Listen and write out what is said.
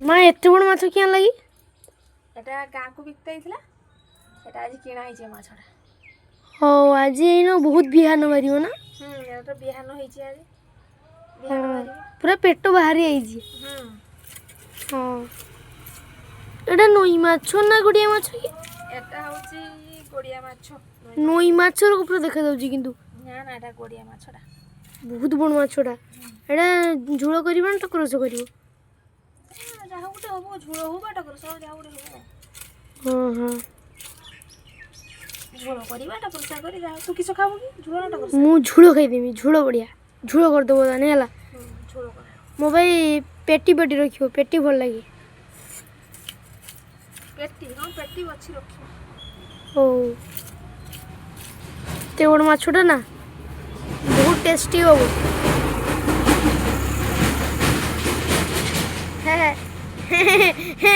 ମା ଏତେ ବଡ଼ ମାଛ କିଆଁ ଲାଗି? এটা ଗାଁକୁ ବିକ୍ତା ହେଇଥିଲା, এটা ଆଜି କିଣା ହେଇଛି ମାଛଟା। ହଉ ଆଜି ଏଇନ ବହୁତ ବିହାନ ବାହାରିବ ନା? এটা ବିହାନ ହେଇଛି ଆଜି, ବିହାନ ବାହାରିବ। ପୁରା ପେଟ ବାହାରି ଯାଇଛି। ହଁ ଏଇଟା ନଈ ମାଛ ନା ଗଡ଼ିଆ ମାଛ କି? এটা ହଉଛି ଗଡ଼ିଆ ମାଛ। ନଈ ମାଛର ପୁରା ଦେଖାଯାଉଛି କିନ୍ତୁ। ନା ନା ଏଟା ଗଡ଼ିଆ ମାଛଟା। ବହୁତ ବଡ଼ ମାଛଟା। ଏଇଟା ଝୋଳ କରିବ ନା ଟକରସ କରିବ? ଯାହା ଗୋଟେ ହବ, ଝୋଳ ହଉ ବା ଟକରସ ଯାହା ଗୋଟେ ହବ। ହଁ ହଁ ଝୋଳ କରିବା ଟକରସ କରି ଯାହା। ତୁ କିସ ଖାବୁ କି, ଝୋଳ ନା ଟକରସ? ମୁଁ ଝୋଳ ଖାଇଦେବି, ଝୋଳ ବଢ଼ିଆ। ଝୋଳ କରିଦେବ ତାନେ ହେଲା। ଝୋଳ କର। ମୋ ପାଇଁ ପେଟି ରଖିବ, ପେଟି ଭଲ ଲାଗେ। ପେଟି? ହଁ ପେଟି ଅଛି ରଖିବ। ହଉ ଏତେ ବଡ଼ ମାଛଟା ନା ବହୁତ ଟେଷ୍ଟି ହବ। ହେ